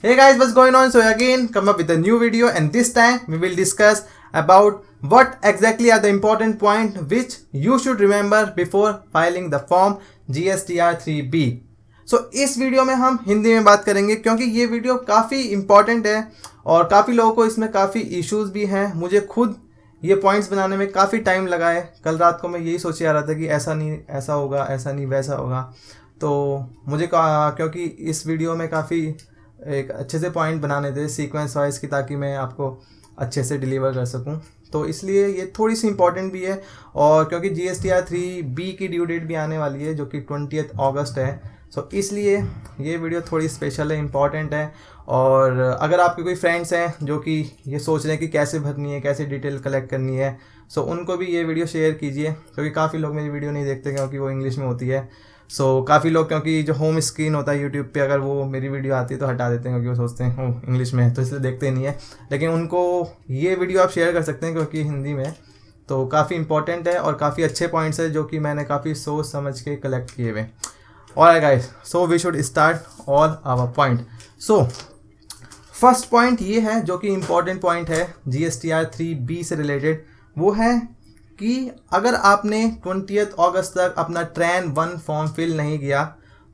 Hey guys, what's going on? So again, come up with a new video, and this time we will discuss about what exactly are the important point which you should remember before filing the form GSTR 3B. So इस video में हम हिंदी में बात करेंगे क्योंकि ये video काफ़ी important है और काफ़ी लोगों को इसमें काफ़ी इश्यूज भी हैं। मुझे खुद ये पॉइंट्स बनाने में काफ़ी टाइम लगा है। कल रात को मैं यही सोचे आ रहा था कि ऐसा नहीं ऐसा होगा, ऐसा नहीं वैसा होगा। तो मुझे क्योंकि इस वीडियो में काफ़ी एक अच्छे से पॉइंट बनाने थे सीक्वेंस वाइज की, ताकि मैं आपको अच्छे से डिलीवर कर सकूं। तो इसलिए ये थोड़ी सी इंपॉर्टेंट भी है, और क्योंकि GSTR 3B की ड्यू डेट भी आने वाली है जो कि 20 अगस्त है। सो इसलिए ये वीडियो थोड़ी स्पेशल है, इम्पॉर्टेंट है। और अगर आपके कोई फ्रेंड्स हैं जो कि ये सोच रहे हैं कि कैसे भरनी है, कैसे डिटेल कलेक्ट करनी है, सो उनको भी ये वीडियो शेयर कीजिए, क्योंकि काफ़ी लोग मेरी वीडियो नहीं देखते क्योंकि वो इंग्लिश में होती है। सो काफ़ी लोग, क्योंकि जो होम स्क्रीन होता है यूट्यूब पे, अगर वो मेरी वीडियो आती है तो हटा देते हैं क्योंकि वो सोचते हैं वो इंग्लिश में है, तो इसलिए देखते नहीं है। लेकिन उनको ये वीडियो आप शेयर कर सकते हैं क्योंकि हिंदी में, तो काफ़ी इंपॉर्टेंट है और काफ़ी अच्छे पॉइंट्स है जो कि मैंने काफ़ी सोच समझ के कलेक्ट किए हुए। Alright guys, so we should start all our point. So first point ये है जो कि इम्पॉर्टेंट पॉइंट है GSTR 3B से रिलेटेड, वो है कि अगर आपने 20 अगस्त तक अपना ट्रैन 1 फॉर्म फिल नहीं किया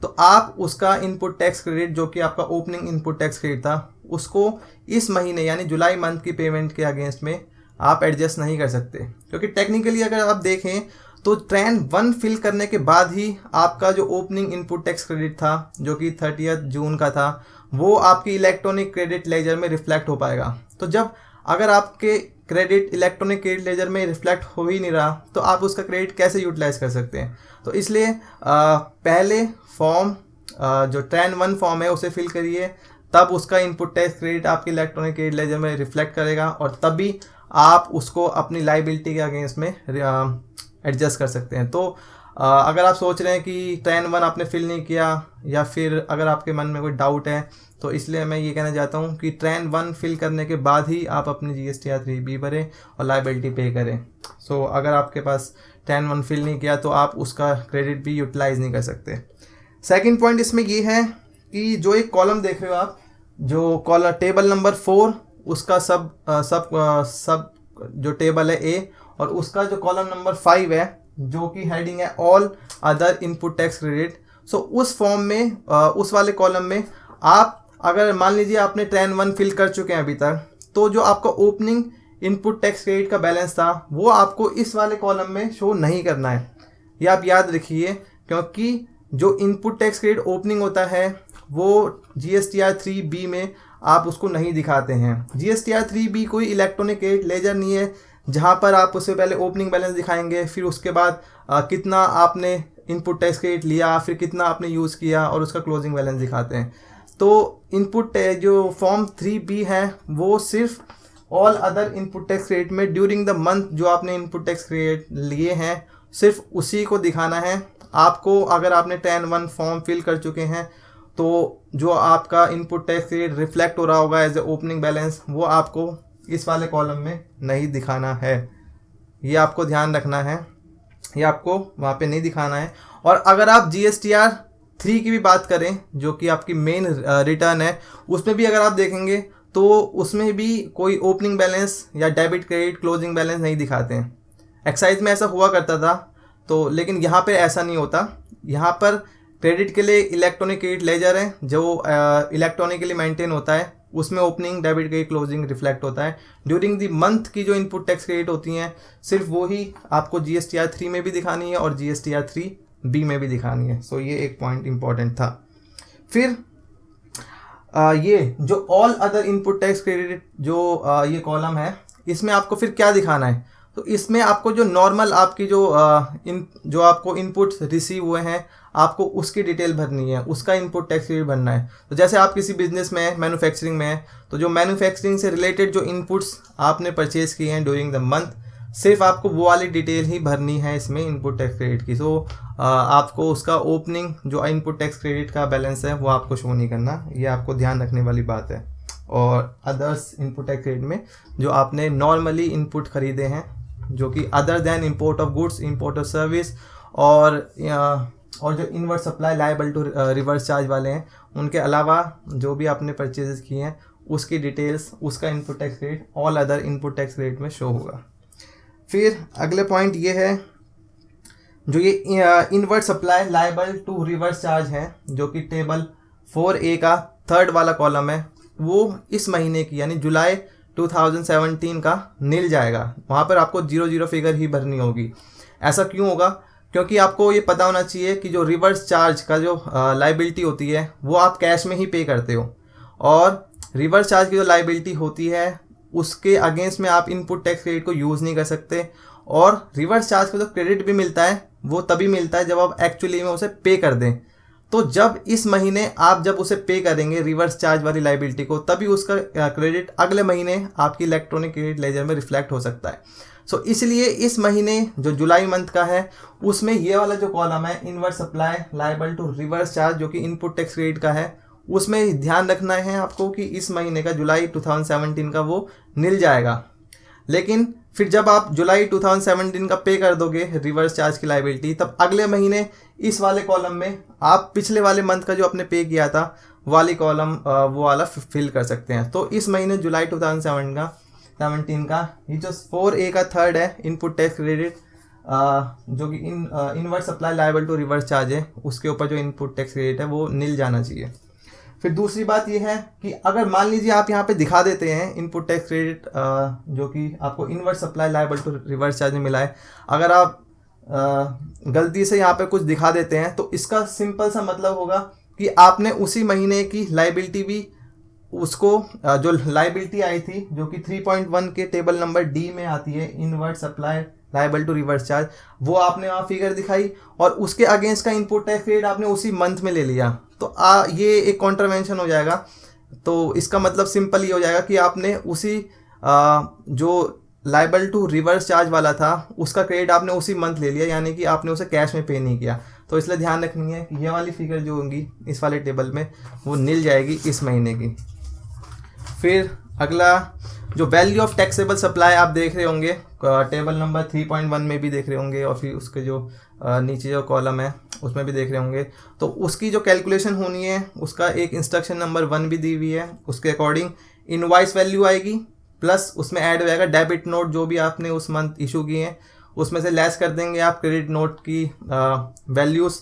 तो आप उसका इनपुट टैक्स क्रेडिट, जो कि आपका ओपनिंग इनपुट टैक्स क्रेडिट था, उसको इस महीने यानी जुलाई मंथ की पेमेंट के अगेंस्ट में आप एडजस्ट नहीं कर सकते। क्योंकि टेक्निकली अगर आप देखें तो ट्रैन 1 फिल करने के बाद ही आपका जो ओपनिंग इनपुट टैक्स क्रेडिट था जो कि 30 जून का था, वो आपकी इलेक्ट्रॉनिक क्रेडिट लेजर में रिफ्लेक्ट हो पाएगा। तो जब अगर आपके क्रेडिट इलेक्ट्रॉनिक क्रेडिट लेजर में रिफ्लेक्ट हो ही नहीं रहा तो आप उसका क्रेडिट कैसे यूटिलाइज कर सकते हैं। तो इसलिए पहले फॉर्म जो ट्रैन 1 फॉर्म है उसे फिल करिए, तब उसका इनपुट टैक्स क्रेडिट आपके इलेक्ट्रॉनिक क्रेडिट लेजर में रिफ्लेक्ट करेगा और तभी आप उसको अपनी लाइबिलिटी के अगेंस्ट में एडजस्ट कर सकते हैं। तो अगर आप सोच रहे हैं कि ट्रैन 1 आपने फिल नहीं किया, या फिर अगर आपके मन में कोई डाउट है, तो इसलिए मैं ये कहना चाहता हूँ कि ट्रैन 1 फिल करने के बाद ही आप अपनी GSTR 3B भरें और लाइबिलिटी पे करें। सो अगर आपके पास ट्रैन 1 फिल नहीं किया तो आप उसका क्रेडिट भी यूटिलाइज नहीं कर सकते। सेकंड पॉइंट इसमें ये है कि जो एक कॉलम देख रहे हो आप, जो कॉलम टेबल नंबर 4, उसका सब जो टेबल है A, और उसका जो कॉलम नंबर 5 है जो कि हेडिंग है all other input tax credit. So उस फॉर्म में उस वाले कॉलम में आप, अगर मान लीजिए आपने ट्रैन 1 फिल कर चुके हैं अभी तक, तो जो आपका ओपनिंग इनपुट टैक्स क्रेडिट का बैलेंस था वो आपको इस वाले कॉलम में शो नहीं करना है। ये आप याद रखिए, क्योंकि जो इनपुट टैक्स क्रेडिट ओपनिंग होता है वो GSTR 3B में आप उसको नहीं दिखाते हैं। GSTR 3B कोई इलेक्ट्रॉनिक क्रेडिट लेजर नहीं है जहाँ पर आप उससे पहले ओपनिंग बैलेंस दिखाएंगे, फिर उसके बाद कितना आपने इनपुट टैक्स क्रेडिट लिया, फिर कितना आपने यूज़ किया, और उसका क्लोजिंग बैलेंस दिखाते हैं। तो इनपुट जो फॉर्म 3B है वो सिर्फ all other input tax credit में ड्यूरिंग द मंथ जो आपने इनपुट टैक्स क्रेडिट लिए हैं सिर्फ उसी को दिखाना है आपको। अगर आपने ट्रैन 1 फॉर्म फिल कर चुके हैं तो जो आपका इनपुट टैक्स क्रेडिट रिफ्लेक्ट हो रहा होगा एज ए ओपनिंग बैलेंस, वो आपको इस वाले कॉलम में नहीं दिखाना है। ये आपको ध्यान रखना है, ये आपको वहाँ पे नहीं दिखाना है। और अगर आप GSTR 3 की भी बात करें जो कि आपकी मेन रिटर्न है, उसमें भी अगर आप देखेंगे तो उसमें भी कोई ओपनिंग बैलेंस या डेबिट क्रेडिट क्लोजिंग बैलेंस नहीं दिखाते हैं। एक्साइज में ऐसा हुआ करता था, तो लेकिन यहाँ पे ऐसा नहीं होता। यहाँ पर क्रेडिट के लिए इलेक्ट्रॉनिक क्रेडिट लेजर है जो इलेक्ट्रॉनिकली मेंटेन होता है, उसमें opening debit credit closing reflect होता है। ड्यूरिंग दी मंथ की जो इनपुट टैक्स क्रेडिट होती हैं सिर्फ वो ही आपको GSTR 3 में भी दिखानी है और GSTR 3B में भी दिखानी है। सो ये एक पॉइंट इंपॉर्टेंट था। फिर ये जो all other input tax credit जो ये कॉलम है, इसमें आपको फिर क्या दिखाना है। तो इसमें आपको जो नॉर्मल आपकी जो आपको इनपुट्स रिसीव हुए हैं आपको उसकी डिटेल भरनी है, उसका इनपुट टैक्स क्रेडिट भरना है। तो जैसे आप किसी बिजनेस में है, मैन्युफैक्चरिंग में है, तो जो मैन्युफैक्चरिंग से रिलेटेड जो इनपुट्स आपने परचेज किए हैं ड्यूरिंग द मंथ, सिर्फ आपको वो वाली डिटेल ही भरनी है इसमें इनपुट टैक्स क्रेडिट की। सो आपको उसका ओपनिंग जो इनपुट टैक्स क्रेडिट का बैलेंस है वो आपको शो नहीं करना, ये आपको ध्यान रखने वाली बात है। और अदर्स इनपुट टैक्स क्रेडिट में जो आपने नॉर्मली इनपुट खरीदे हैं, जो कि other than import of goods, import of service, और और जो inward supply liable to reverse charge वाले हैं उनके अलावा जो भी आपने परचेजेस किए हैं उसकी डिटेल्स, उसका input tax credit all other input tax credit में शो होगा। फिर अगले पॉइंट ये है, जो ये inward supply liable to reverse charge है जो कि टेबल 4A का थर्ड वाला कॉलम है, वो इस महीने की यानी जुलाई 2017 का नील जाएगा। वहाँ पर आपको 00 फिगर ही भरनी होगी। ऐसा क्यों होगा? क्योंकि आपको ये पता होना चाहिए कि जो रिवर्स चार्ज का जो लाइबिलिटी होती है वो आप कैश में ही पे करते हो, और रिवर्स चार्ज की जो लाइबिलिटी होती है उसके अगेंस्ट में आप इनपुट टैक्स क्रेडिट को यूज़ नहीं कर सकते। और रिवर्स चार्ज का जो क्रेडिट भी मिलता है वो तभी मिलता है जब आप एक्चुअली में उसे पे कर दें। तो जब इस महीने आप जब उसे पे करेंगे रिवर्स चार्ज वाली लाइबिलिटी को, तभी उसका क्रेडिट अगले महीने आपकी इलेक्ट्रॉनिक क्रेडिट लेजर में रिफ्लेक्ट हो सकता है। सो इसलिए इस महीने जो जुलाई मंथ का है उसमें ये वाला जो कॉलम है inward supply liable to reverse charge जो कि इनपुट टैक्स क्रेडिट का है, उसमें ध्यान रखना है आपको कि इस महीने का जुलाई 2017 का वो नील जाएगा। लेकिन फिर जब आप जुलाई 2017 का पे कर दोगे रिवर्स चार्ज की लाइबिलिटी, तब अगले महीने इस वाले कॉलम में आप पिछले वाले मंथ का जो आपने पे किया था वाली कॉलम वो वाला फिल कर सकते हैं। तो इस महीने जुलाई 2017 का ये जो 4A का थर्ड है इनपुट टैक्स क्रेडिट जो कि inward supply liable to reverse charge है, उसके ऊपर जो इनपुट टैक्स क्रेडिट है वो नील जाना चाहिए। फिर दूसरी बात यह है कि अगर मान लीजिए आप यहाँ पे दिखा देते हैं इनपुट टैक्स क्रेडिट जो कि आपको inward supply liable to reverse charge में मिला है, अगर आप गलती से यहाँ पे कुछ दिखा देते हैं तो इसका सिंपल सा मतलब होगा कि आपने उसी महीने की लाइबिलिटी भी उसको जो लाइबिलिटी आई थी जो कि 3.1 के टेबल नंबर डी में आती है inward supply liable to reverse charge, वो आपने वहाँ फिगर दिखाई और उसके अगेंस्ट का इनपुट टैक्स क्रेडिट आपने उसी मंथ में ले लिया, तो ये एक कॉन्ट्रवेंशन हो जाएगा। तो इसका मतलब सिंपल ही हो जाएगा कि आपने उसी जो लायबल टू रिवर्स चार्ज वाला था उसका क्रेडिट आपने उसी मंथ ले लिया, यानी कि आपने उसे कैश में पे नहीं किया। तो इसलिए ध्यान रखनी है कि ये वाली फिगर जो होंगी इस वाले टेबल में वो नील जाएगी इस महीने की। फिर अगला जो वैल्यू ऑफ टैक्सेबल सप्लाई आप देख रहे होंगे टेबल नंबर 3.1 में भी देख रहे होंगे, और फिर उसके जो नीचे जो कॉलम है उसमें भी देख रहे होंगे। तो उसकी जो कैलकुलेशन होनी है उसका एक इंस्ट्रक्शन नंबर 1 भी दी हुई है, उसके अकॉर्डिंग इनवॉइस वैल्यू आएगी प्लस उसमें ऐड हो जाएगा डेबिट नोट जो भी आपने उस मंथ इशू किए हैं उसमें से लेस कर देंगे आप क्रेडिट नोट की वैल्यूज़,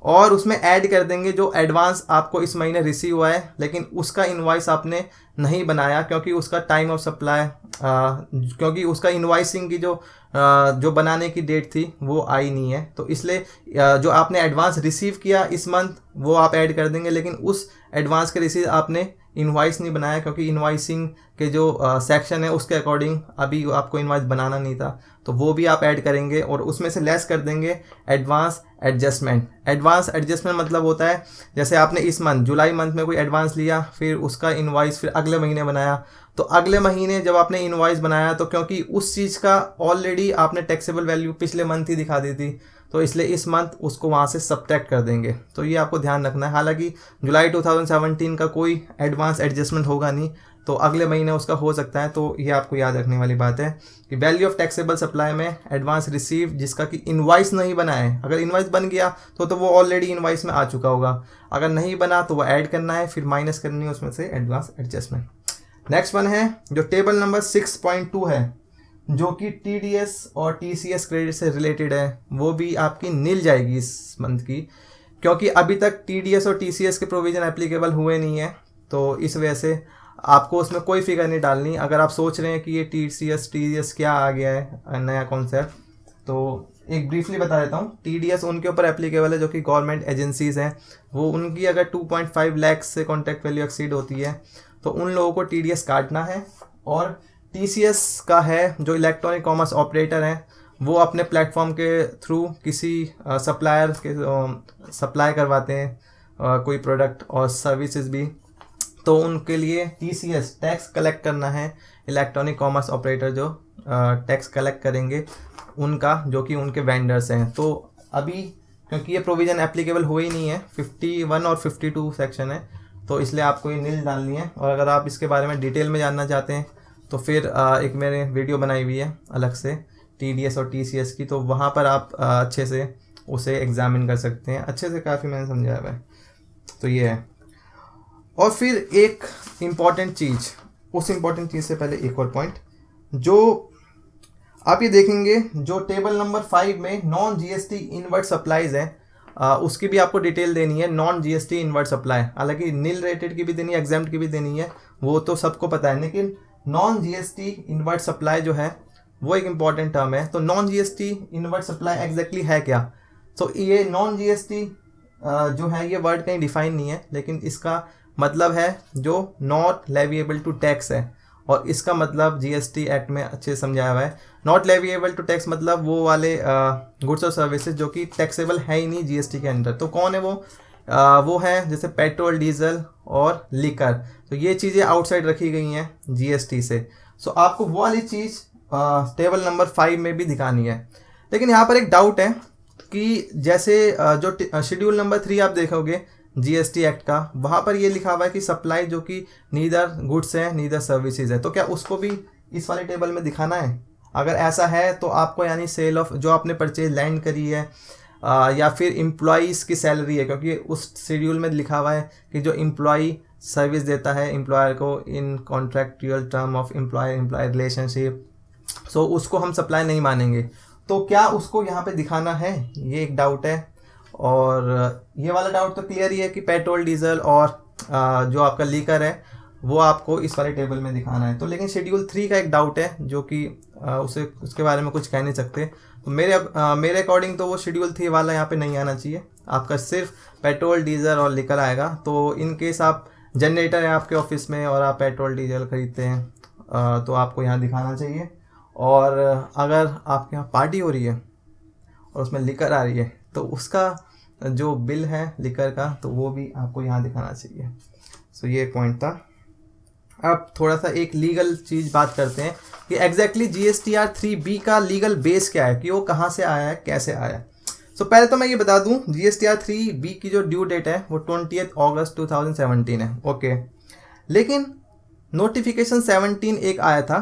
और उसमें ऐड कर देंगे जो एडवांस आपको इस महीने रिसीव हुआ है लेकिन उसका इनवॉइस आपने नहीं बनाया क्योंकि उसका टाइम ऑफ सप्लाई क्योंकि उसका इनवॉइसिंग की जो बनाने की डेट थी वो आई नहीं है। तो इसलिए जो आपने एडवांस रिसीव किया इस मंथ वो आप ऐड कर देंगे, लेकिन उस एडवांस के रिसीव आपने इनवॉइस नहीं बनाया क्योंकि इनवॉइसिंग के जो सेक्शन है उसके अकॉर्डिंग अभी आपको इनवॉइस बनाना नहीं था, तो वो भी आप ऐड करेंगे और उसमें से लेस कर देंगे एडवांस एडजस्टमेंट। एडवांस एडजस्टमेंट मतलब होता है जैसे आपने इस मंथ जुलाई मंथ में कोई एडवांस लिया फिर उसका इनवॉइस फिर अगले महीने बनाया, तो अगले महीने जब आपने इनवॉइस बनाया तो क्योंकि उस चीज़ का ऑलरेडी आपने टैक्सेबल वैल्यू पिछले मंथ ही दिखा दी थी तो इसलिए इस मंथ उसको वहाँ से सब्ट्रैक्ट कर देंगे। तो ये आपको ध्यान रखना है। हालांकि जुलाई 2017 का कोई एडवांस एडजस्टमेंट होगा नहीं, तो अगले महीने उसका हो सकता है। तो ये आपको याद रखने वाली बात है कि वैल्यू ऑफ टैक्सेबल सप्लाई में एडवांस रिसीव जिसका कि इनवॉइस नहीं बना है, अगर इनवॉइस बन गया तो वो ऑलरेडी इनवॉइस में आ चुका होगा, अगर नहीं बना तो वो ऐड करना है फिर माइनस करनी है उसमें से एडवांस एडजस्टमेंट। नेक्स्ट वन है जो टेबल नंबर 6.2 है जो कि TDS और TCS क्रेडिट से रिलेटेड है, वो भी आपकी नील जाएगी इस मंथ की क्योंकि अभी तक TDS और TCS के प्रोविज़न एप्लीकेबल हुए नहीं है, तो इस वजह से आपको उसमें कोई फिगर नहीं डालनी। अगर आप सोच रहे हैं कि ये TDS क्या आ गया है नया कॉन्सेप्ट, तो एक ब्रीफली बता देता हूँ। TDS उनके ऊपर एप्लीकेबल है जो कि गवर्नमेंट एजेंसीज़ हैं, वो उनकी अगर 2.5 लाख से कॉन्ट्रैक्ट वैल्यू एक्सीड होती है तो उन लोगों को TDS काटना है, और TCS का है जो इलेक्ट्रॉनिक कॉमर्स ऑपरेटर हैं वो अपने प्लेटफॉर्म के थ्रू किसी सप्लायर के सप्लाई करवाते हैं कोई प्रोडक्ट और सर्विसेज भी, तो उनके लिए TCS टैक्स कलेक्ट करना है। इलेक्ट्रॉनिक कॉमर्स ऑपरेटर जो टैक्स कलेक्ट करेंगे उनका जो कि उनके वेंडर्स हैं। तो अभी क्योंकि ये प्रोविज़न एप्लीकेबल हुई ही नहीं है, 51 और 52 सेक्शन है, तो इसलिए आपको ये नील डालनी है। और अगर आप इसके बारे में डिटेल में जानना चाहते हैं तो फिर एक मैंने वीडियो बनाई हुई है अलग से TDS और TCS की, तो वहाँ पर आप अच्छे से उसे एग्जामिन कर सकते हैं अच्छे से, काफ़ी मैंने समझाया हुआ है। तो ये है। और फिर एक इम्पॉर्टेंट चीज़, उस इम्पॉर्टेंट चीज़ से पहले एक और पॉइंट, जो आप ये देखेंगे जो टेबल नंबर 5 में नॉन जीएसटी इनवर्ट सप्लाईज है, उसकी भी आपको डिटेल देनी है। नॉन जीएसटी इनवर्ट सप्लाई, हालांकि नील रेटेड की भी देनी है, एग्जाम्प्ट की भी देनी है, वो तो सबको पता है, लेकिन नॉन जीएसटी इनवर्ट सप्लाई जो है वो एक इम्पॉर्टेंट टर्म है। तो non GST inward supply exactly है क्या? तो ये नॉन जीएसटी जो है ये वर्ड कहीं डिफाइन नहीं है, लेकिन इसका मतलब है जो नॉट लेविएबल टू टैक्स है, और इसका मतलब जीएसटी एक्ट में अच्छे समझाया हुआ है। नॉट लेविएबल टू टैक्स मतलब वो वाले गुड्स और सर्विसेज जो कि टैक्सेबल है ही नहीं जीएसटी के अंदर। तो कौन है वो? वो है जैसे पेट्रोल, डीजल और लिकर। तो ये चीज़ें आउटसाइड रखी गई हैं जीएसटी से। सो आपको वो वाली चीज़ टेबल नंबर 5 में भी दिखानी है। लेकिन यहाँ पर एक डाउट है कि जैसे जो शेड्यूल नंबर 3 आप देखोगे जीएसटी एक्ट का, वहाँ पर ये लिखा हुआ है कि सप्लाई जो कि नीदर गुड्स है नीदर सर्विसेज है। तो क्या उसको भी इस वाले टेबल में दिखाना है? अगर ऐसा है तो आपको यानी सेल ऑफ जो आपने परचेज लैंड करी है या फिर एम्प्लॉइज़ की सैलरी है, क्योंकि उस शेड्यूल में लिखा हुआ है कि जो एम्प्लॉई सर्विस देता है एम्प्लॉयर को in contractual term of employ relationship, so उसको हम सप्लाई नहीं मानेंगे। तो क्या उसको यहाँ पे दिखाना है? ये एक डाउट है। और ये वाला डाउट तो क्लियर ही है कि पेट्रोल, डीजल और जो आपका लीकर है वो आपको इस वाले टेबल में दिखाना है। तो लेकिन शेड्यूल 3 का एक डाउट है जो कि उसके बारे में कुछ कह नहीं सकते। तो मेरे अकॉर्डिंग तो वो शेड्यूल 3 वाला यहाँ पे नहीं आना चाहिए, आपका सिर्फ पेट्रोल, डीजल और लिकर आएगा। तो इन केस आप जनरेटर है आपके ऑफिस में और आप पेट्रोल डीजल खरीदते हैं तो आपको यहाँ दिखाना चाहिए। और अगर आपके यहाँ पार्टी हो रही है और उसमें लिकर आ रही है तो उसका जो बिल है लिकर का तो वो भी आपको यहाँ दिखाना चाहिए। सो ये पॉइंट था। अब थोड़ा सा एक लीगल चीज़ बात करते हैं कि एग्जैक्टली GSTR 3B का लीगल बेस क्या है, कि वो कहाँ से आया है, कैसे आया है। सो पहले तो मैं ये बता दूं GSTR 3B की जो ड्यू डेट है वो 20 अगस्त 2017 है। ओके, लेकिन नोटिफिकेशन 17 एक आया था।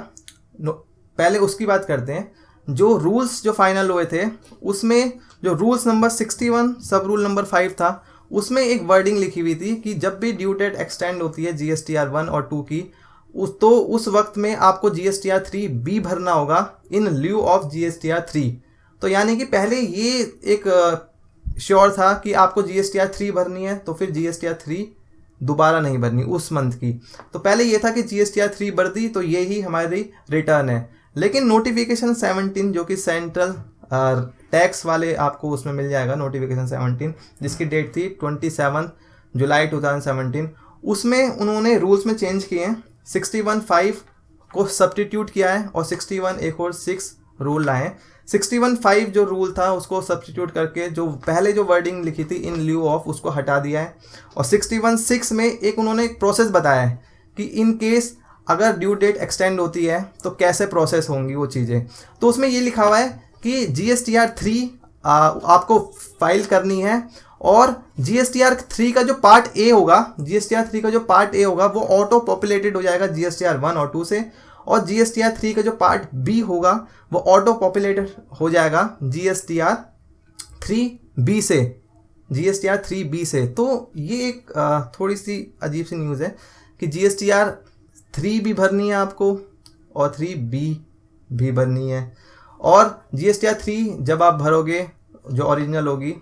पहले उसकी बात करते हैं। जो रूल्स जो फाइनल हुए थे उसमें जो रूल्स नंबर 61 सब रूल नंबर 5 था, उसमें एक वर्डिंग लिखी हुई थी कि जब भी ड्यू डेट एक्सटेंड होती है GSTR 1 और 2 की तो उस वक्त में आपको GSTR 3B भरना होगा इन ल्यू ऑफ GSTR 3। तो यानी कि पहले ये एक श्योर था कि आपको GSTR 3 भरनी है तो फिर GSTR 3 दोबारा नहीं भरनी उस मंथ की। तो पहले ये था कि GSTR 3 भर दी तो ये ही हमारी रिटर्न है। लेकिन नोटिफिकेशन 17 जो कि सेंट्रल टैक्स वाले आपको उसमें मिल जाएगा, नोटिफिकेशन 17 जिसकी डेट थी 27 जुलाई 2017, उसमें उन्होंने रूल्स में चेंज किए हैं। 61(5) को सब्स्टिट्यूट किया है और 61 एक और 6 रूल लाए हैं। 61(5) जो रूल था उसको सब्स्टिट्यूट करके जो पहले जो वर्डिंग लिखी थी इन ल्यू ऑफ उसको हटा दिया है। और 61(6) में एक उन्होंने एक प्रोसेस बताया है कि इन केस अगर ड्यू डेट एक्सटेंड होती है तो कैसे प्रोसेस होंगी वो चीज़ें। तो उसमें ये लिखा हुआ है कि GSTR 3 आपको फाइल करनी है और GSTR 3 का जो पार्ट ए होगा, GSTR 3 का जो पार्ट ए होगा वो ऑटो पॉपुलेटेड हो जाएगा GSTR 1 और 2 से, और GSTR 3 का जो पार्ट बी होगा वो ऑटो पॉपुलेटेड हो जाएगा GSTR 3B से, GSTR 3B से। तो ये एक थोड़ी सी अजीब सी न्यूज़ है कि GSTR 3 भी भरनी है आपको और 3B भी भरनी है। और GSTR 3 जब आप भरोगे जो ओरिजिनल होगी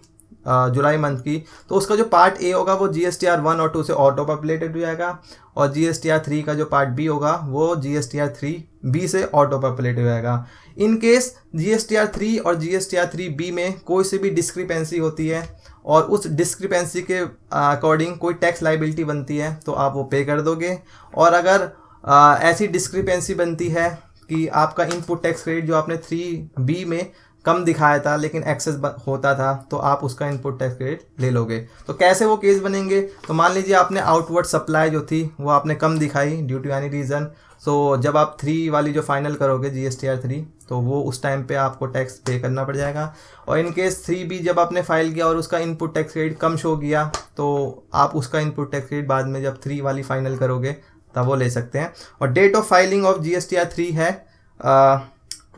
जुलाई मंथ की, तो उसका जो पार्ट ए होगा वो GSTR 1 और 2 से ऑटो पॉपुलेटेड हो जाएगा, और GSTR 3 का जो पार्ट बी होगा वो GSTR 3B से ऑटो पॉपुलेटेड हो जाएगा। इन केस GSTR 3 और GSTR 3B में कोई सी भी डिस्क्रिपेंसी होती है और उस डिस्क्रिपेंसी के अकॉर्डिंग कोई टैक्स लाइबिलिटी बनती है तो आप वो पे कर दोगे। और अगर ऐसी डिस्क्रिपेंसी बनती है कि आपका इनपुट टैक्स क्रेडिट जो आपने 3B में कम दिखाया था लेकिन एक्सेस होता था तो आप उसका इनपुट टैक्स क्रेडिट ले लोगे। तो कैसे वो केस बनेंगे? तो मान लीजिए आपने आउटवर्ड सप्लाई जो थी वो आपने कम दिखाई ड्यू टू एनी रीज़न, सो जब आप 3 वाली जो फाइनल करोगे GSTR 3 तो वो उस टाइम पे आपको टैक्स पे करना पड़ जाएगा। और इन केस 3B जब आपने फाइल किया और उसका इनपुट टैक्स क्रेडिट कम शो किया तो आप उसका इनपुट टैक्स क्रेडिट बाद में जब 3 वाली फाइनल करोगे तब वो ले सकते हैं। और date of filing of GSTR 3 है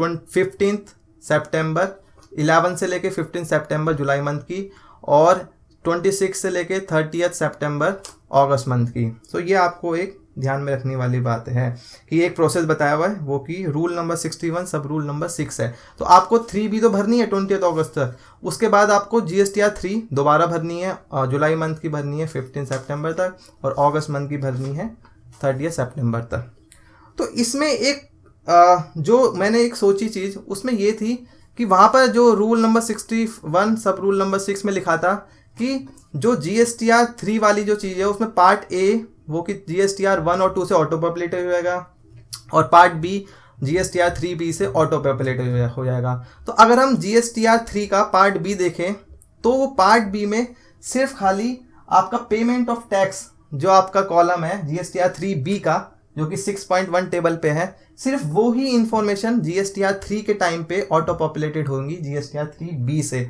15 सितंबर 11 से लेके 15 सितंबर जुलाई मंथ की, और 26 से लेके 30 सितंबर अगस्त मंथ की। सो ये आपको एक ध्यान में रखने वाली बात है कि एक प्रोसेस बताया हुआ है, वो कि रूल नंबर 61 सब रूल नंबर 6 है। तो आपको 3B तो भरनी है 20 अगस्त तक, उसके बाद आपको GSTR 3 दोबारा भरनी है, जुलाई मंथ की भरनी है 15 सितंबर तक, और अगस्त मंथ की भरनी है 30 सितंबर तक। तो इसमें एक जो मैंने एक सोची चीज़ उसमें ये थी कि वहाँ पर जो रूल नंबर 61 सब रूल नंबर 6 में लिखा था कि जो GSTR 3 वाली जो चीज़ है उसमें पार्ट ए वो कि GSTR 1 और 2 से ऑटो पॉपुलेट हो जाएगा, और पार्ट बी GSTR 3B से ऑटो पॉपुलेट हो जाएगा। तो अगर हम GSTR 3 का पार्ट बी देखें तो वो पार्ट बी में सिर्फ खाली आपका पेमेंट ऑफ टैक्स जो आपका कॉलम है GSTR 3B का, जो कि 6.1 टेबल पे है, सिर्फ वो ही इंफॉर्मेशन GSTR 3 के टाइम पे ऑटो पॉपुलेटेड होंगी GSTR 3B से।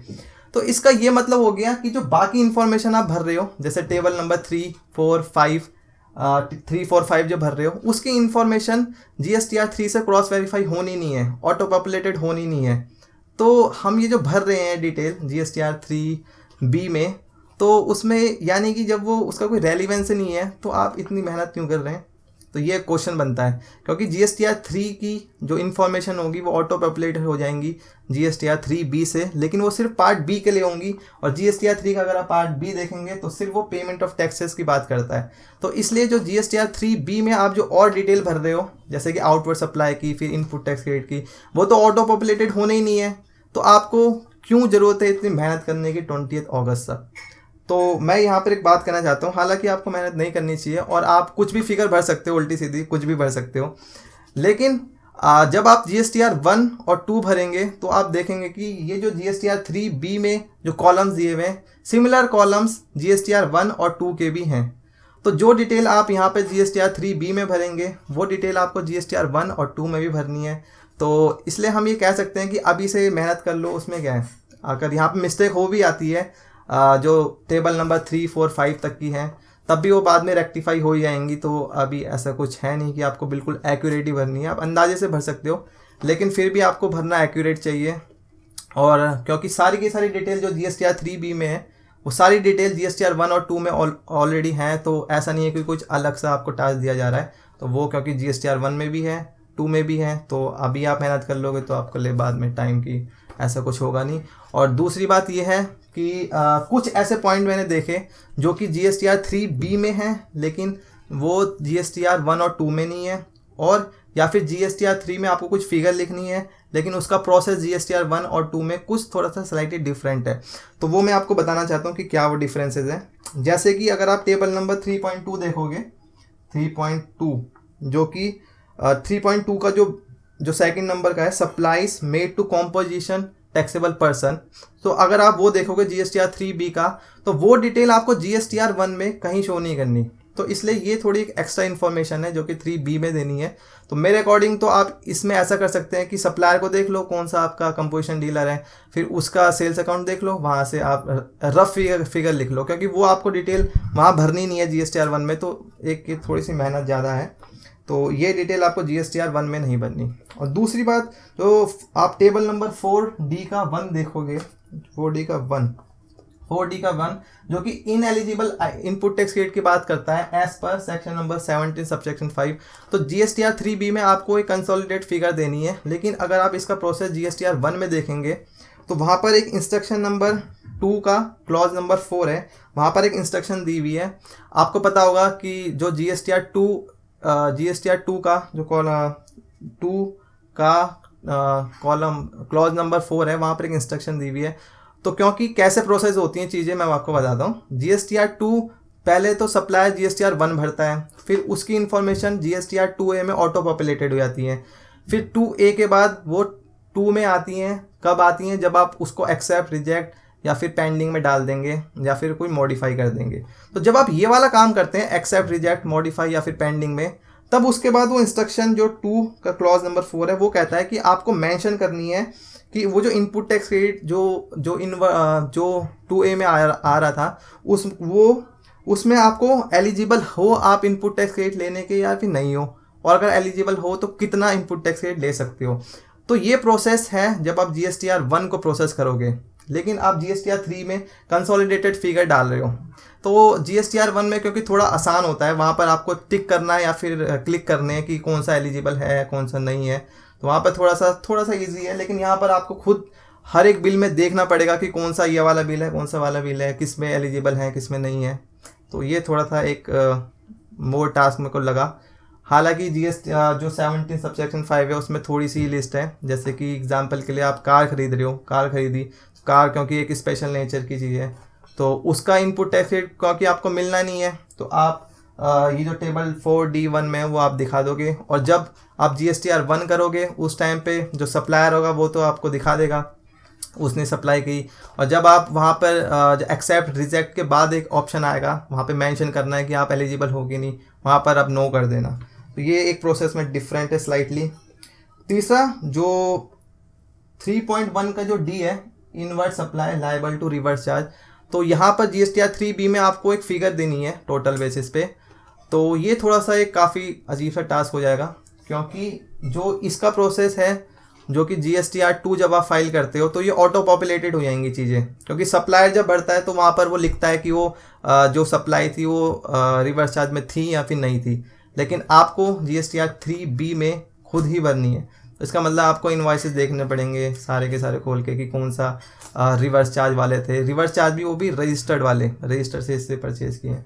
तो इसका ये मतलब हो गया कि जो बाकी इंफॉर्मेशन आप भर रहे हो, जैसे टेबल नंबर 3, 4, 5 3, 4, 5 जो भर रहे हो, उसकी इंफॉर्मेशन GSTR 3 से क्रॉस वेरीफाई होनी नहीं है, ऑटो पॉपुलेटेड होनी नहीं है। तो हम ये जो भर रहे हैं डिटेल GSTR 3B में, तो उसमें यानी कि जब वो उसका कोई रेलिवेंस नहीं है तो आप इतनी मेहनत क्यों कर रहे हैं? तो ये क्वेश्चन बनता है, क्योंकि GSTR 3 की जो इन्फॉर्मेशन होगी वो ऑटो पॉपुलेटेड हो जाएंगी GSTR 3B से, लेकिन वो सिर्फ पार्ट बी के लिए होंगी। और GSTR 3 का अगर आप पार्ट बी देखेंगे तो सिर्फ वो पेमेंट ऑफ टैक्सेस की बात करता है। तो इसलिए जो GSTR 3B में आप जो और डिटेल भर रहे हो, जैसे कि आउटवर्ड सप्लाई की, फिर इनपुट टैक्स क्रेडिट की, वो तो ऑटो पॉपुलेटेड होने ही नहीं है। तो आपको क्यों ज़रूरत है इतनी मेहनत करने की 20 अगस्त तक? तो मैं यहाँ पर एक बात करना चाहता हूँ, हालांकि आपको मेहनत नहीं करनी चाहिए और आप कुछ भी फिगर भर सकते हो, उल्टी सीधी कुछ भी भर सकते हो, लेकिन जब आप GSTR 1 और 2 भरेंगे तो आप देखेंगे कि ये जो GSTR 3B में जो कॉलम्स दिए हुए हैं, सिमिलर कॉलम्स GSTR 1 और 2 के भी हैं। तो जो डिटेल आप यहाँ पे GSTR 3B में भरेंगे वो डिटेल आपको GSTR 1 और 2 में भी भरनी है। तो इसलिए हम ये कह सकते हैं कि अभी से मेहनत कर लो, उसमें क्या है। अगर यहाँ पे मिस्टेक हो भी आती है जो टेबल नंबर 3, 4, 5 तक की हैं, तब भी वो बाद में रेक्टिफाई हो जाएंगी। तो अभी ऐसा कुछ है नहीं कि आपको बिल्कुल एक्यूरेट ही भरनी है, आप अंदाजे से भर सकते हो, लेकिन फिर भी आपको भरना एक्यूरेट चाहिए। और क्योंकि सारी की सारी डिटेल जो GSTR 3B में है वो सारी डिटेल GSTR 1 और 2 में ऑलरेडी हैं, तो ऐसा नहीं है कि कुछ अलग सा आपको टास्क दिया जा रहा है। तो वो क्योंकि GSTR 1 में भी है, 2 में भी है, तो अभी आप मेहनत कर लोगे तो आपके लिए बाद में टाइम की ऐसा कुछ होगा नहीं। और दूसरी बात ये है कि कुछ ऐसे पॉइंट मैंने देखे जो कि GSTR 3B में हैं, लेकिन वो GSTR 1 और 2 में नहीं है, और या फिर GSTR 3 में आपको कुछ फिगर लिखनी है लेकिन उसका प्रोसेस GSTR 1 और 2 में कुछ थोड़ा सा स्लाइटली डिफरेंट है। तो वो मैं आपको बताना चाहता हूँ कि क्या वो डिफरेंसेस हैं। जैसे कि अगर आप टेबल नंबर 3.2 देखोगे, 3.2 जो कि 3.2 का जो सेकंड नंबर का है, supplies made to composition taxable person. तो अगर आप वो देखोगे GSTR 3B का, तो वो डिटेल आपको GSTR 1 में कहीं शो नहीं करनी। तो इसलिए ये थोड़ी एक एक्स्ट्रा इन्फॉर्मेशन है जो कि 3B में देनी है। तो मेरे अकॉर्डिंग तो आप इसमें ऐसा कर सकते हैं कि सप्लायर को देख लो कौन सा आपका कंपोजिशन डीलर है, फिर उसका सेल्स अकाउंट देख लो, वहाँ से आप रफ फिगर लिख लो, क्योंकि वो आपको डिटेल वहाँ भरनी नहीं है GSTR 1 में, तो एक थोड़ी सी मेहनत ज़्यादा है। तो ये डिटेल आपको GSTR 1 में नहीं भरनी। और दूसरी बात, जो आप टेबल नंबर 4D का 1 देखोगे, 4D का 1 जो कि इनएलिजिबल इनपुट टैक्स क्रेडिट की बात करता है as per section number 17 subsection 5। तो GSTR 3B में आपको एक कंसोलिडेट फिगर देनी है, लेकिन अगर आप इसका प्रोसेस GSTR 1 में देखेंगे तो वहाँ पर एक इंस्ट्रक्शन नंबर 2 का क्लॉज नंबर 4 है, वहाँ पर एक इंस्ट्रक्शन दी हुई है। आपको पता होगा कि जो GSTR 2 का जो कॉलम क्लॉज नंबर 4 है, वहाँ पर एक इंस्ट्रक्शन दी हुई है। तो क्योंकि कैसे प्रोसेस होती हैं चीज़ें मैं आपको बताता हूँ। GSTR 2 पहले तो सप्लायर GSTR 1 भरता है, फिर उसकी इन्फॉर्मेशन GSTR 2A में ऑटो पॉपुलेटेड हो जाती है, फिर 2A के बाद वो 2 में आती हैं। कब आती हैं? जब आप उसको एक्सेप्ट, रिजेक्ट या फिर पेंडिंग में डाल देंगे या फिर कोई मॉडिफाई कर देंगे। तो जब आप ये वाला काम करते हैं एक्सेप्ट, रिजेक्ट, मॉडिफाई या फिर पेंडिंग में, तब उसके बाद वो इंस्ट्रक्शन जो 2 का क्लॉज नंबर 4 है वो कहता है कि आपको मेंशन करनी है कि वो जो इनपुट टैक्स क्रेडिट जो 2A में आ रहा था उसमें आपको एलिजिबल हो आप इनपुट टैक्स क्रेडिट लेने के या फिर नहीं हो, और अगर एलिजिबल हो तो कितना इनपुट टैक्स क्रेडिट ले सकते हो। तो ये प्रोसेस है जब आप GSTR 1 को प्रोसेस करोगे, लेकिन आप GSTR 3 में कंसोलिडेटेड फिगर डाल रहे हो। तो GSTR 1 में क्योंकि थोड़ा आसान होता है, वहाँ पर आपको टिक करना है या फिर क्लिक करने हैं कि कौन सा एलिजिबल है कौन सा नहीं है, तो वहाँ पर थोड़ा सा ईजी है। लेकिन यहाँ पर आपको खुद हर एक बिल में देखना पड़ेगा कि कौन सा ये वाला बिल है, कौन सा वाला बिल है, किस में एलिजिबल है किस में नहीं है। तो ये थोड़ा सा एक मोर टास्क मेरे को लगा। हालांकि जो 17 सबसेक्शन 5 है उसमें थोड़ी सी लिस्ट है। जैसे कि एग्जांपल के लिए आप कार खरीद रहे हो, कार खरीदी, कार क्योंकि एक स्पेशल नेचर की चीज़ है तो उसका इनपुट टैक्स रेट क्योंकि आपको मिलना नहीं है, तो आप ये जो टेबल 4D1 में है वो आप दिखा दोगे, और जब आप GSTR 1 करोगे उस टाइम पे जो सप्लायर होगा वो तो आपको दिखा देगा उसने सप्लाई की। और जब आप वहाँ पर एक्सेप्ट रिजेक्ट के बाद एक ऑप्शन आएगा, वहाँ पे मेंशन करना है कि आप एलिजिबल हो कि नहीं, वहाँ पर आप नो कर देना। तो ये एक प्रोसेस में डिफरेंट है स्लाइटली। तीसरा जो 3.1 का जो D है, inward supply liable to reverse charge, तो यहाँ पर GSTR 3B में आपको एक फिगर देनी है टोटल बेसिस पे। तो ये थोड़ा सा एक काफ़ी अजीब सा टास्क हो जाएगा, क्योंकि जो इसका प्रोसेस है जो कि GSTR 2 जब आप फाइल करते हो तो ये ऑटो पॉपुलेटेड हो जाएंगी चीज़ें, क्योंकि सप्लायर जब बढ़ता है तो वहाँ पर वो लिखता है कि वो जो सप्लाई थी वो रिवर्स चार्ज में थी या फिर नहीं थी। लेकिन आपको GSTR 3B में खुद ही भरनी है। तो इसका मतलब आपको इनवॉइसेस देखने पड़ेंगे सारे के सारे खोल के कि कौन सा रिवर्स चार्ज वाले थे, रिवर्स चार्ज भी वो भी रजिस्टर्ड वाले, रजिस्टर से इससे परचेज़ किए हैं।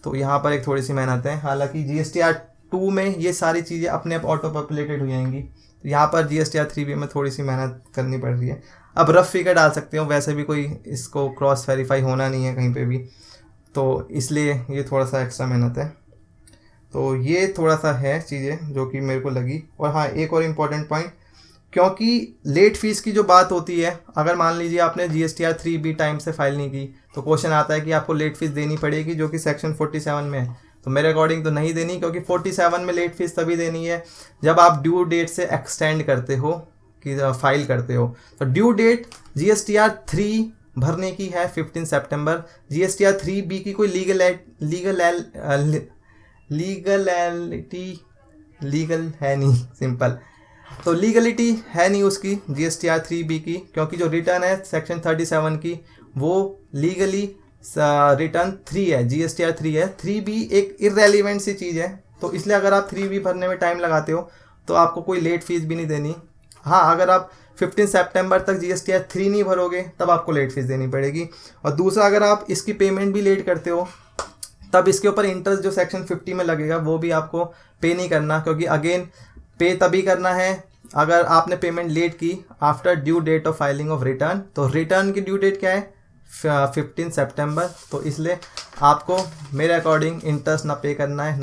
तो यहाँ पर एक थोड़ी सी मेहनत है। हालांकि GSTR 2 में ये सारी चीज़ें अपने आप ऑटो पॉपुलेटेड हो जाएंगी, तो यहाँ पर GSTR 3B में थोड़ी सी मेहनत करनी पड़ रही है। अब रफ फिगर डाल सकते हो, वैसे भी कोई इसको क्रॉस वेरीफाई होना नहीं है कहीं पे भी, तो इसलिए ये थोड़ा सा एक्स्ट्रा मेहनत है। तो ये थोड़ा सा है चीज़ें जो कि मेरे को लगी। और हाँ, एक और इम्पॉर्टेंट पॉइंट, क्योंकि लेट फीस की जो बात होती है, अगर मान लीजिए आपने GSTR 3B टाइम से फाइल नहीं की तो क्वेश्चन आता है कि आपको लेट फीस देनी पड़ेगी जो कि सेक्शन 47 में है। तो मेरे अकॉर्डिंग तो नहीं देनी, क्योंकि 47 में लेट फीस तभी देनी है जब आप ड्यू डेट से एक्सटेंड करते हो कि फाइल करते हो। तो ड्यू डेट GSTR 3 भरने की है 15 सितंबर। GSTR 3B की कोई लीगल है नहीं, सिंपल। तो लीगलिटी है नहीं उसकी GSTR 3B की, क्योंकि जो रिटर्न है सेक्शन 37 की वो लीगली रिटर्न 3 है, GSTR 3 है। 3B एक इररेलेवेंट सी चीज़ है, तो इसलिए अगर आप 3B भरने में टाइम लगाते हो तो आपको कोई लेट फीस भी नहीं देनी। हाँ, अगर आप 15 सितंबर तक GSTR 3 नहीं भरोगे तब आपको लेट फीस देनी पड़ेगी। और दूसरा, अगर आप इसकी पेमेंट भी लेट करते हो तब इसके ऊपर इंटरेस्ट जो सेक्शन 50 में लगेगा वो भी आपको पे नहीं करना, क्योंकि अगेन पे तभी करना है अगर आपने पेमेंट लेट की after due date of filing of return. तो रिटर्न की ड्यू डेट क्या है 15 सितंबर, तो इसलिए आपको मेरे अकॉर्डिंग इंटरेस्ट ना पे करना है,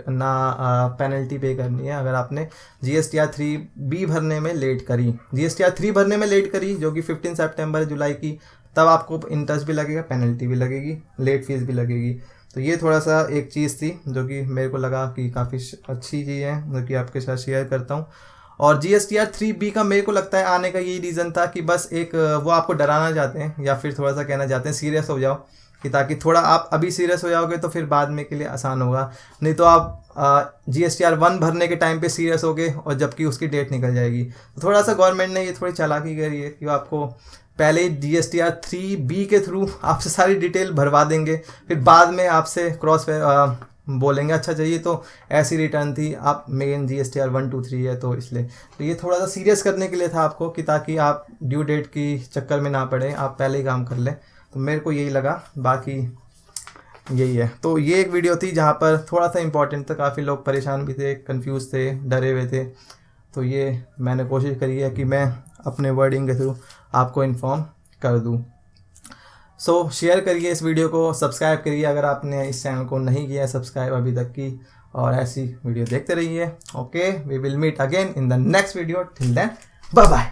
ना पेनल्टी पे करनी है अगर आपने GSTR 3B भरने में लेट करी। GSTR 3 भरने में लेट करी जो कि 15 सितंबर जुलाई की, तब आपको इंटरेस्ट भी लगेगा, पेनल्टी भी लगेगी, लेट फीस भी लगेगी। तो ये थोड़ा सा एक चीज़ थी जो कि मेरे को लगा कि काफ़ी अच्छी चीज़ है जो कि आपके साथ शेयर करता हूँ। और GSTR 3B का मेरे को लगता है आने का यही रीज़न था कि बस एक वो आपको डराना चाहते हैं या फिर थोड़ा सा कहना चाहते हैं सीरियस हो जाओ, कि ताकि थोड़ा आप अभी सीरियस हो जाओगे तो फिर बाद में के लिए आसान होगा। नहीं तो आप GSTR 1 भरने के टाइम पे सीरियस हो गए और जबकि उसकी डेट निकल जाएगी। तो थोड़ा सा गवर्नमेंट ने ये थोड़ी चालाकी करी है कि आपको पहले ही GSTR 3B के थ्रू आपसे सारी डिटेल भरवा देंगे, फिर बाद में आपसे क्रॉस बोलेंगे अच्छा चाहिए तो ऐसी रिटर्न थी, आप मेन GSTR 1 2 3 है तो इसलिए। तो ये थोड़ा सा सीरियस करने के लिए था आपको, कि ताकि आप ड्यू डेट की चक्कर में ना पड़े, आप पहले ही काम कर लें। तो मेरे को यही लगा, बाकी यही है। तो ये एक वीडियो थी जहाँ पर थोड़ा सा इंपॉर्टेंट था, काफ़ी लोग परेशान भी थे, कंफ्यूज थे, डरे हुए थे। तो ये मैंने कोशिश करी है कि मैं अपने वर्डिंग के थ्रू आपको इन्फॉर्म कर दूँ। सो शेयर करिए इस वीडियो को, सब्सक्राइब करिए अगर आपने इस चैनल को नहीं किया है सब्सक्राइब अभी तक की, और ऐसी वीडियो देखते रहिए। Okay, we will meet again in the next video. Till then, bye bye.